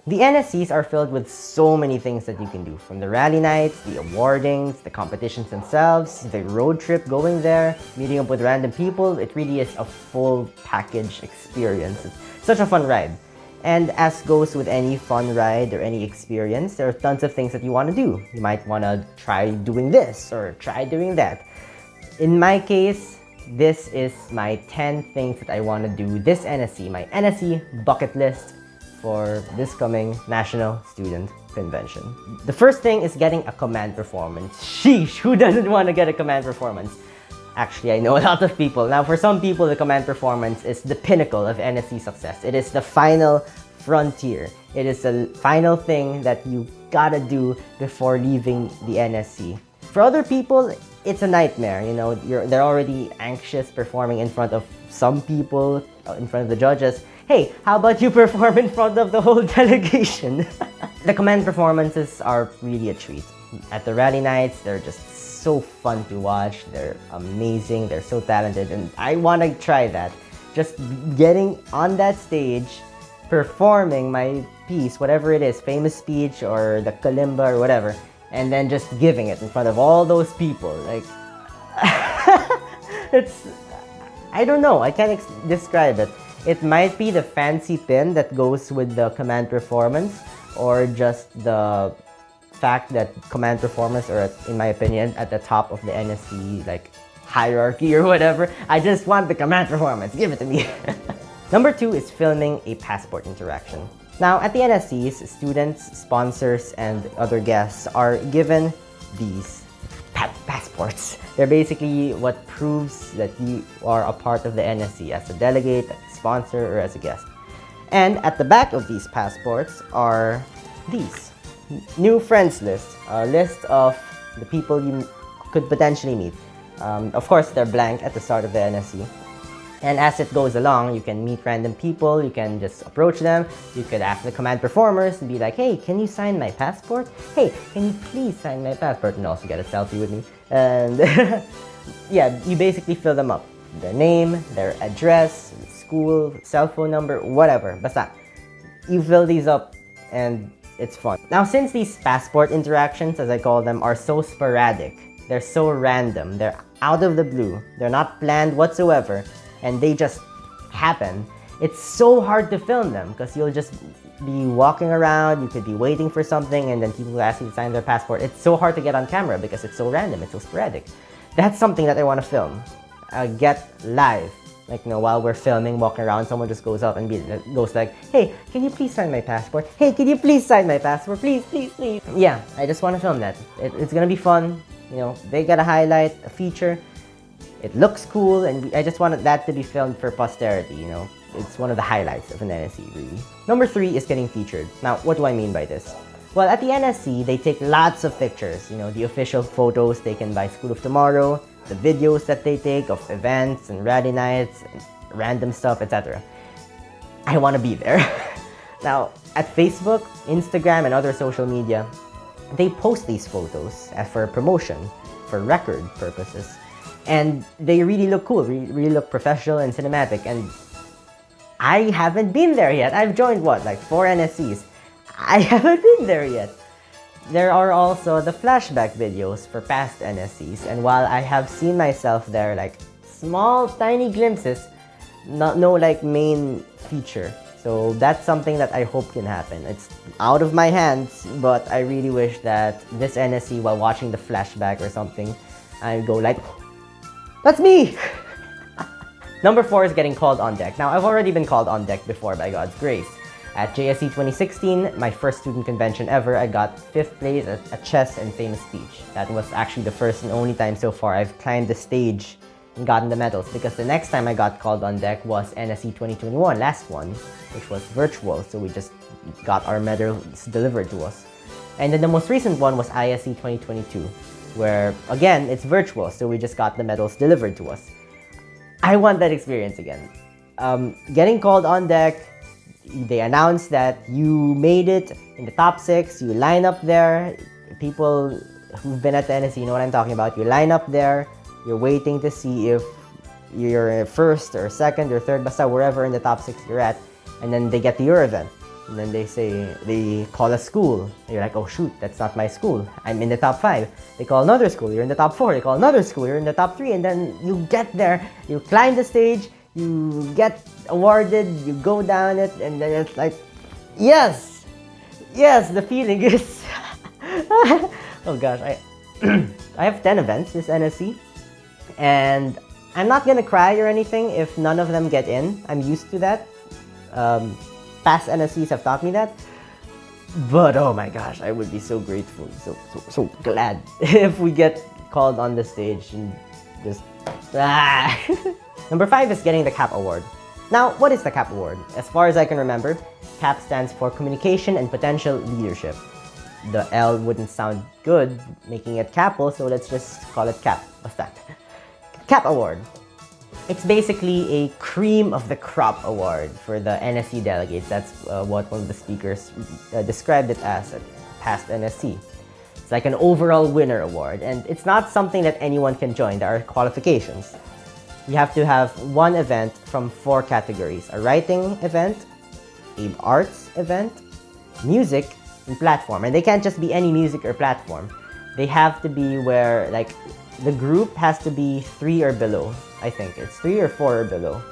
The NSCs are filled with so many things that you can do, from the rally nights, the awardings, the competitions themselves, the road trip going there, meeting up with random people. It really is a full package experience. It's such a fun ride. And as goes with any fun ride or any experience, there are tons of things that you want to do. You might want to try doing this or try doing that. In my case, this is my 10 things that I want to do this NSC, my NSC bucket list for this coming National Student Convention. The first thing is getting a command performance. Sheesh, who doesn't want to get a command performance? Actually, I know a lot of people. Now, for some people, the command performance is the pinnacle of NSC success. It is the final frontier. It is the final thing that you gotta do before leaving the NSC. For other people, it's a nightmare. You know, they're already anxious performing in front of some people, in front of the judges. Hey, how about you perform in front of the whole delegation? The command performances are really a treat. At the rally nights, they're just so fun to watch. They're amazing. They're so talented, and I want to try that. Just getting on that stage, performing my piece, whatever it is, famous speech or the kalimba or whatever, and then just giving it in front of all those people. Like, it's, I don't know. I can't describe it. It might be the fancy pin that goes with the command performance, or just the fact that command performers are, in my opinion, at the top of the NSC like hierarchy or whatever. I just want the command performance. Give it to me. Number 2 is filming a passport interaction. Now, at the NSCs, students, sponsors, and other guests are given these passports. They're basically what proves that you are a part of the NSC as a delegate, as a sponsor, or as a guest. And at the back of these passports are these. New friends list, a list of the people you could potentially meet. Of course, they're blank at the start of the NSC. And as it goes along, you can meet random people, you can just approach them, you could ask the command performers and be like, hey, can you sign my passport? Hey, can you please sign my passport? And also get a selfie with me. And yeah, you basically fill them up. Their name, their address, school, cell phone number, whatever. Basta. You fill these up and it's fun. Now, since these passport interactions, as I call them, are so sporadic, they're so random, they're out of the blue, they're not planned whatsoever, and they just happen, it's so hard to film them because you'll just be walking around, you could be waiting for something, and then people will ask you to sign their passport. It's so hard to get on camera because it's so random, it's so sporadic. That's something that I want to film. Get live. Like, you know, while we're filming, walking around, someone just goes up and goes like, hey, can you please sign my passport? Hey, can you please sign my passport? Please, please, please. Yeah, I just want to film that. It's gonna be fun. You know, they got a highlight, a feature. It looks cool, and I just wanted that to be filmed for posterity, you know. It's one of the highlights of an NSC, really. Number 3 is getting featured. Now, what do I mean by this? Well, at the NSC, they take lots of pictures. You know, the official photos taken by School of Tomorrow, the videos that they take of events and rally nights, and random stuff, etc. I want to be there. Now, at Facebook, Instagram, and other social media, they post these photos for promotion, for record purposes. And they really look cool, really look professional and cinematic. And I haven't been there yet. I've joined, what, like 4 NSCs. I haven't been there yet. There are also the flashback videos for past NSCs, and while I have seen myself there, like small tiny glimpses, no like main feature. So that's something that I hope can happen. It's out of my hands, but I really wish that this NSC, while watching the flashback or something, I go like, that's me! Number 4 is getting called on deck. Now, I've already been called on deck before, by God's grace. At JSC 2016, my first student convention ever, I got 5th place at chess and famous speech. That was actually the first and only time so far I've climbed the stage and gotten the medals, because the next time I got called on deck was NSC 2021, last one, which was virtual, so we just got our medals delivered to us. And then the most recent one was ISC 2022, where again, it's virtual, so we just got the medals delivered to us. I want that experience again. Getting called on deck, they announce that you made it in the top 6, you line up there. People who've been at the NSC, you know what I'm talking about. You line up there, you're waiting to see if you're first or second or third, basta wherever in the top 6 you're at, and then they get to your event. And then they call a school. You're like, oh shoot, that's not my school. I'm in the top 5. They call another school, you're in the top 4. They call another school, you're in the top 3. And then you get there, you climb the stage, you get awarded, you go down it, and then it's like, yes, the feeling is, oh gosh, I have 10 events this NSC, and I'm not gonna cry or anything if none of them get in. I'm used to that. Past NSCs have taught me that. But oh my gosh, I would be so grateful, so glad if we get called on the stage and just Number 5 is getting the CAP award. Now, what is the CAP award? As far as I can remember, CAP stands for Communication and Potential Leadership. The L wouldn't sound good making it capital, so let's just call it CAP. What's that? CAP award. It's basically a cream of the crop award for the NSC delegates. That's what one of the speakers described it as at past NSC. It's like an overall winner award, and it's not something that anyone can join. There are qualifications. You have to have one event from 4 categories: a writing event, an arts event, music, and platform. And they can't just be any music or platform. They have to be where, like, the group has to be 3 or below. I think it's 3 or 4 or below.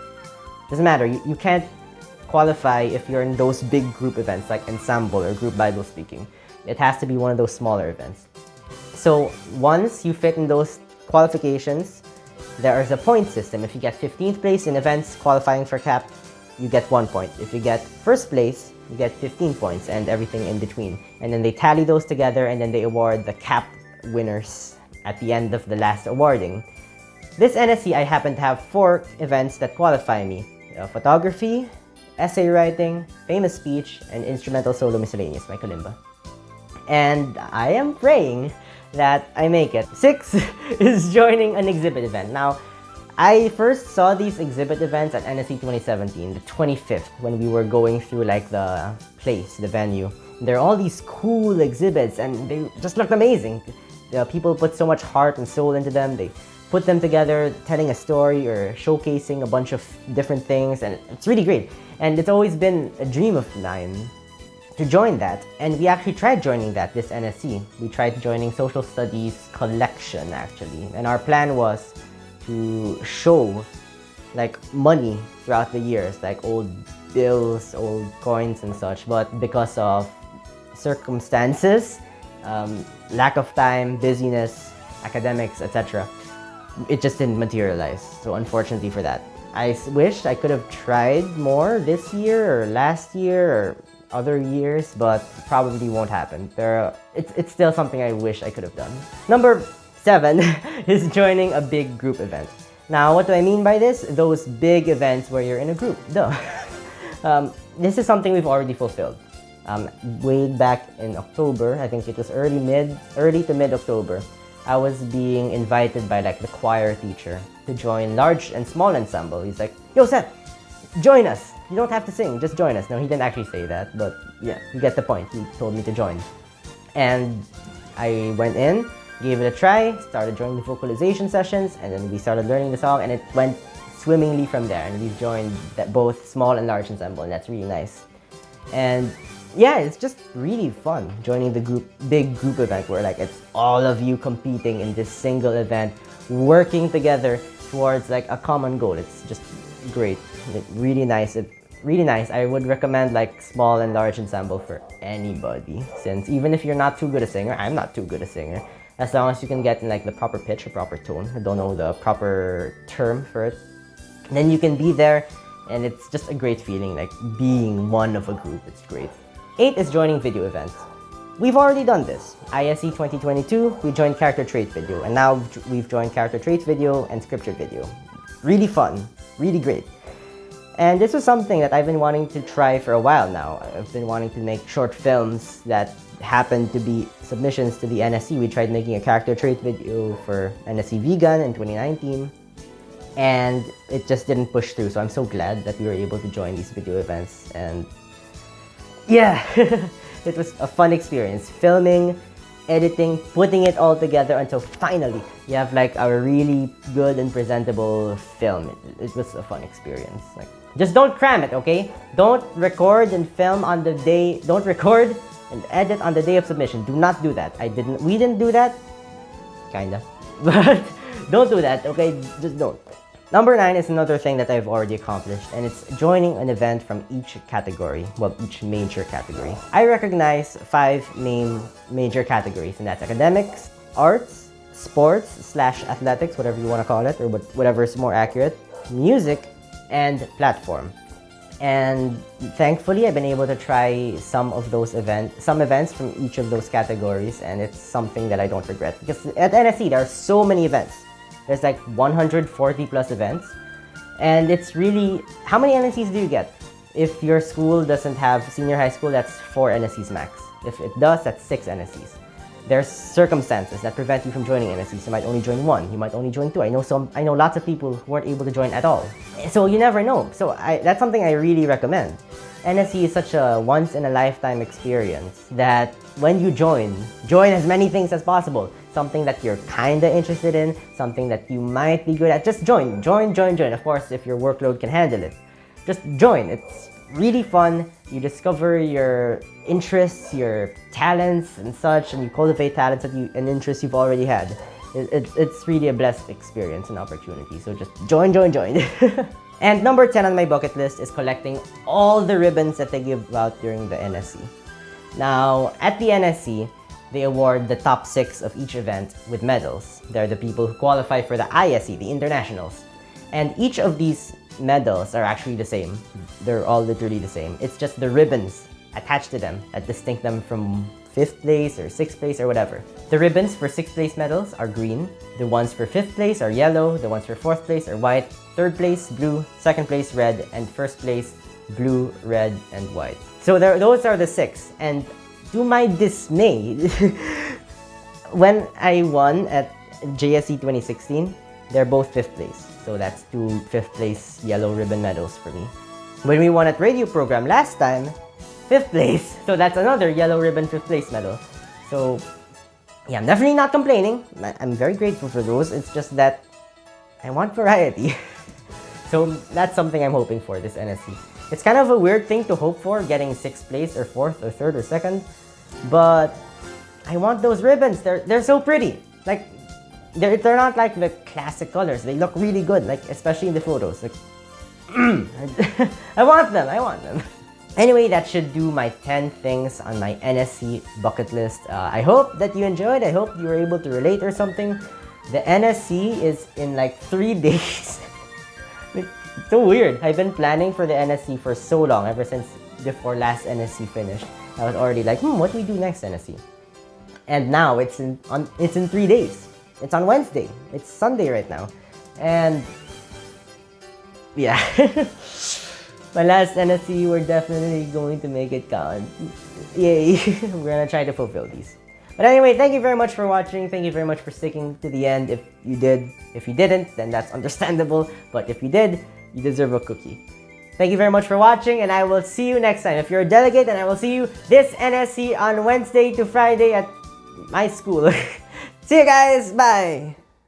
Doesn't matter. You can't qualify if you're in those big group events like ensemble or group Bible speaking. It has to be one of those smaller events. So once you fit in those qualifications, there is a point system. If you get 15th place in events qualifying for CAP, you get 1 point. If you get first place, you get 15 points and everything in between. And then they tally those together and then they award the CAP winners at the end of the last awarding. This NSC, I happen to have 4 events that qualify me. Photography, essay writing, famous speech, and instrumental solo miscellaneous, my kalimba. And I am praying that I make it. 6 is joining an exhibit event. Now, I first saw these exhibit events at NSC 2017, the 25th, when we were going through like the place, the venue. There are all these cool exhibits and they just looked amazing. People put so much heart and soul into them. They put them together, telling a story or showcasing a bunch of different things, and it's really great. And it's always been a dream of mine to join that, and we actually tried joining that this NSC. We tried joining social studies collection actually, and our plan was to show like money throughout the years, like old bills, old coins and such, but because of circumstances, lack of time, busyness, academics, etc., it just didn't materialize. So unfortunately for that, I wish I could have tried more this year or last year or other years, but probably won't happen. It's still something I wish I could have done. Number 7 is joining a big group event. Now, what do I mean by this? Those big events where you're in a group. Duh. This is something we've already fulfilled. Way back in October, I think it was early to mid-October, I was being invited by like the choir teacher to join large and small ensemble. He's like, yo Seth, join us. You don't have to sing, just join us. No, he didn't actually say that, but yeah, you get the point. He told me to join. And I went in, gave it a try, started joining the vocalization sessions, and then we started learning the song, and it went swimmingly from there. And we've joined both small and large ensemble, and that's really nice. And yeah, it's just really fun joining the big group event where like it's all of you competing in this single event, working together towards like a common goal. It's just great, really nice. Really nice. I would recommend like small and large ensemble for anybody, since even if you're not too good a singer, I'm not too good a singer, as long as you can get in like the proper pitch or proper tone, I don't know the proper term for it, then you can be there, and it's just a great feeling, like being one of a group. It's great. 8 is joining video events. We've already done this. ISE 2022, we joined character trait video, and now we've joined character trait video and scripture video. Really fun, really great. And this was something that I've been wanting to try for a while now. I've been wanting to make short films that happen to be submissions to the NSC. We tried making a character trait video for NSC Vegan in 2019, and it just didn't push through. So I'm so glad that we were able to join these video events, and yeah, it was a fun experience. Filming, editing, putting it all together until finally you have like a really good and presentable film. It was a fun experience. Like, Just don't cram it, okay? Don't record and film on the day. Don't record and edit on the day of submission. Do not do that. We didn't do that. Kinda. But don't do that, okay? Just don't. Number 9 is another thing that I've already accomplished, and it's joining an event from each category. Well, each major category. I recognize 5 main major categories, and that's academics, arts, sports/athletics, whatever you want to call it, or whatever is more accurate, music, and platform. And thankfully, I've been able to try some events from each of those categories, and it's something that I don't regret. Because at NSC, there are so many events. There's like 140 plus events. And it's really, how many NSCs do you get? If your school doesn't have senior high school, that's 4 NSCs max. If it does, that's 6 NSCs. There's circumstances that prevent you from joining NSCs. You might only join 1, you might only join 2. I know lots of people who weren't able to join at all. So you never know. So that's something I really recommend. NSC is such a once-in-a-lifetime experience that when you join as many things as possible. Something that you're kinda interested in, something that you might be good at. Just join. Of course, if your workload can handle it. Just join. It's really fun. You discover your interests, your talents and such, and you cultivate talents and interests you've already had. It's really a blessed experience and opportunity. So just join. And number 10 on my bucket list is collecting all the ribbons that they give out during the NSC. Now, at the NSC, they award the top 6 of each event with medals. They're the people who qualify for the ISE, the internationals. And each of these medals are actually the same. They're all literally the same. It's just the ribbons attached to them that distinct them from 5th place or 6th place or whatever. The ribbons for 6th place medals are green. The ones for 5th place are yellow. The ones for 4th place are white. 3rd place, blue. 2nd place, red. And 1st place, blue, red, and white. So those are the 6. And to my dismay, when I won at JSC 2016, they're both 5th place. So that's 2 5th place yellow ribbon medals for me. When we won at radio program last time, 5th place. So that's another yellow ribbon 5th place medal. So yeah, I'm definitely not complaining. I'm very grateful for those. It's just that I want variety. So that's something I'm hoping for this NSC. It's kind of a weird thing to hope for, getting 6th place or 4th or 3rd or 2nd. But I want those ribbons. They're so pretty. Like they're not like the classic colors. They look really good, like especially in the photos. Like I want them. Anyway, that should do my 10 things on my NSC bucket list. I hope that you enjoyed. I hope you were able to relate or something. The NSC is in like 3 days. Like, so weird. I've been planning for the NSC for so long, ever since before last NSC finished. I was already like, what do we do next NSC? And now it's in 3 days. It's on Wednesday. It's Sunday right now. And yeah. My last NSC, we're definitely going to make it count. Yay. We're gonna try to fulfill these. But anyway, thank you very much for watching. Thank you very much for sticking to the end. If you did. If you didn't, then that's understandable. But if you did, you deserve a cookie. Thank you very much for watching, and I will see you next time. If you're a delegate, then I will see you this NSC on Wednesday to Friday at my school. See you guys. Bye.